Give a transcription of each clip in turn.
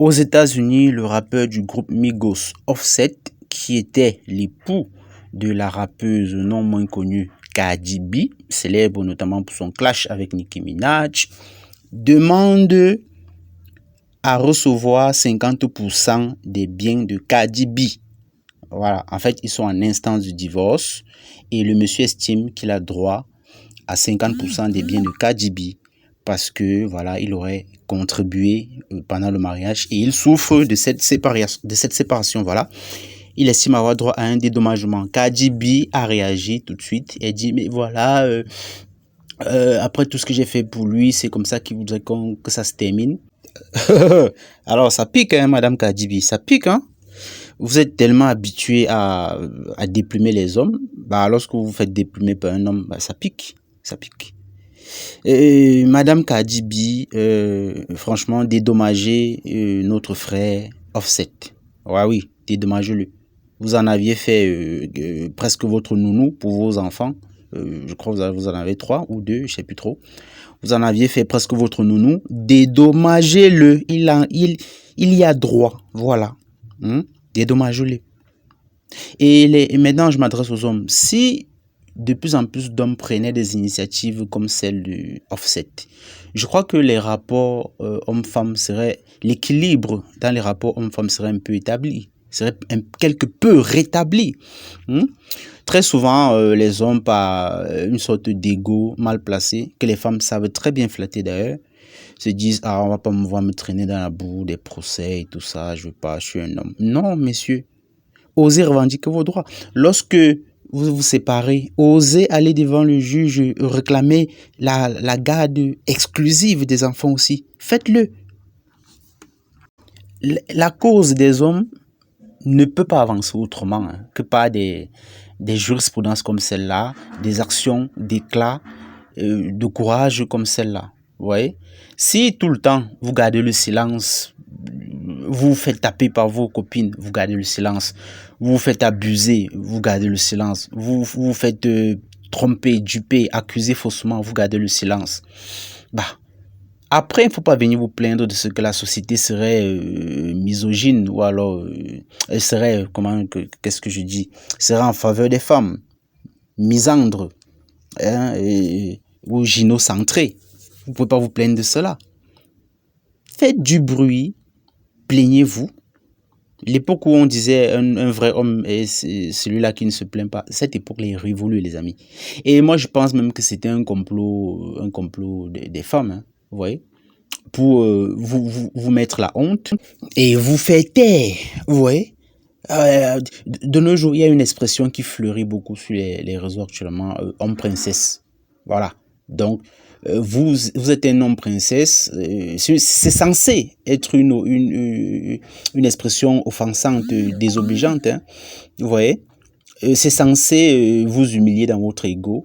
Aux États-Unis, le rappeur du groupe Migos, Offset, qui était l'époux de la rappeuse non moins connue Cardi B, célèbre notamment pour son clash avec Nicki Minaj, demande à recevoir 50% des biens de Cardi B. Voilà, en fait, ils sont en instance de divorce et le monsieur estime qu'il a droit à 50% des biens de Cardi B parce que voilà, il aurait contribué pendant le mariage et il souffre de cette séparation, voilà. Il estime avoir droit à un dédommagement. Cardi B a réagi tout de suite et dit mais voilà, après tout ce que j'ai fait pour lui, c'est comme ça qu'il voudrait que ça se termine. Alors ça pique, hein, Madame Cardi B, ça pique, hein. Vous êtes tellement habitué à déplumer les hommes, bah lorsque vous vous faites déplumer par un homme, bah ça pique, ça pique. Et Madame Cardi B, franchement, dédommagez notre frère Offset. Ouais, oui, dédommagez-le. Vous en aviez fait presque votre nounou pour vos enfants. Je crois que vous en avez 3 ou 2, je sais plus trop. Vous en aviez fait presque votre nounou. Dédommagez-le. Il y a droit. Voilà. Dédommagez-le. Et maintenant, je m'adresse aux hommes. Si de plus en plus d'hommes prenaient des initiatives comme celle de Offset, je crois que les rapports hommes-femmes seraient, l'équilibre dans les rapports hommes-femmes serait un peu établi, serait quelque peu rétabli. Très souvent, les hommes, par une sorte d'ego mal placé, que les femmes savent très bien flatter d'ailleurs, se disent « Ah, on va pas me voir me traîner dans la boue, des procès et tout ça, je veux pas, je suis un homme. » Non, messieurs, osez revendiquer vos droits. Lorsque vous vous séparez, osez aller devant le juge, réclamer la garde exclusive des enfants aussi. Faites-le. La cause des hommes ne peut pas avancer autrement que par des jurisprudences comme celle-là, des actions d'éclat, de courage comme celle-là. Vous voyez? Si tout le temps vous gardez le silence, vous vous faites taper par vos copines, vous gardez le silence. Vous vous faites abuser, vous gardez le silence. Vous vous faites tromper, duper, accuser faussement, vous gardez le silence. Bah, après, il ne faut pas venir vous plaindre de ce que la société serait misogyne ou alors elle serait, qu'est-ce que je dis, serait en faveur des femmes, misandre, hein, ou gynocentrée. Vous ne pouvez pas vous plaindre de cela. Faites du bruit, plaignez-vous. L'époque où on disait un vrai homme est celui-là qui ne se plaint pas, cette époque-là est révolue, les amis. Et moi, je pense même que c'était un complot des femmes, hein, vous voyez, pour vous mettre la honte et vous faire taire, vous voyez. De nos jours, il y a une expression qui fleurit beaucoup sur les réseaux actuellement, homme-princesse. Voilà. Donc, vous êtes un homme princesse, c'est censé être une expression offensante, désobligeante, hein, vous voyez. C'est censé vous humilier dans votre ego.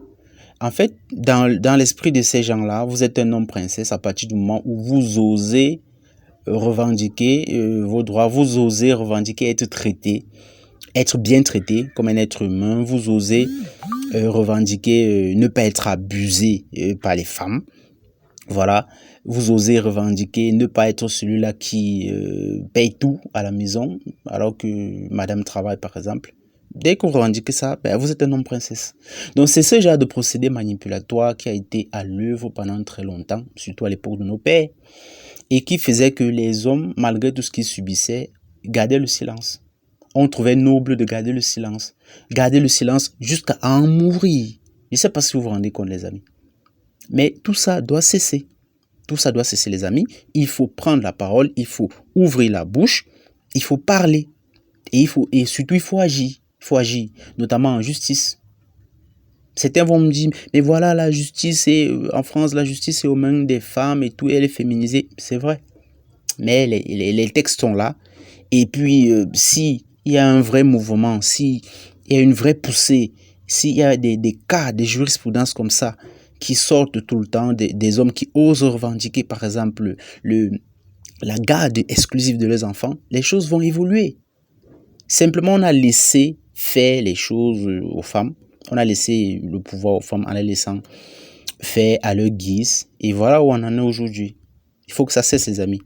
En fait, dans l'esprit de ces gens-là, vous êtes un homme princesse à partir du moment où vous osez revendiquer vos droits, vous osez revendiquer être traité, être bien traité comme un être humain, vous osez revendiquer ne pas être abusé par les femmes. Voilà, vous osez revendiquer ne pas être celui-là qui paye tout à la maison alors que madame travaille par exemple. Dès que vous revendiquez ça, ben, vous êtes un homme princesse. Donc c'est ce genre de procédé manipulatoire qui a été à l'œuvre pendant très longtemps, surtout à l'époque de nos pères, et qui faisait que les hommes, malgré tout ce qu'ils subissaient, gardaient le silence. On trouvait noble de garder le silence. Garder le silence jusqu'à en mourir. Je ne sais pas si vous vous rendez compte, les amis. Mais tout ça doit cesser. Tout ça doit cesser, les amis. Il faut prendre la parole, il faut ouvrir la bouche, il faut parler. Et surtout, il faut agir. Il faut agir, notamment en justice. Certains vont me dire, mais voilà, la justice, en France, la justice est aux mains des femmes et tout, elle est féminisée. C'est vrai. Mais les textes sont là. Et puis, si il y a un vrai mouvement, s'il y a une vraie poussée, s'il y a des cas, des jurisprudences comme ça, qui sortent tout le temps, des hommes qui osent revendiquer, par exemple, la garde exclusive de leurs enfants, les choses vont évoluer. Simplement, on a laissé faire les choses aux femmes. On a laissé le pouvoir aux femmes en les laissant faire à leur guise. Et voilà où on en est aujourd'hui. Il faut que ça cesse, les amis.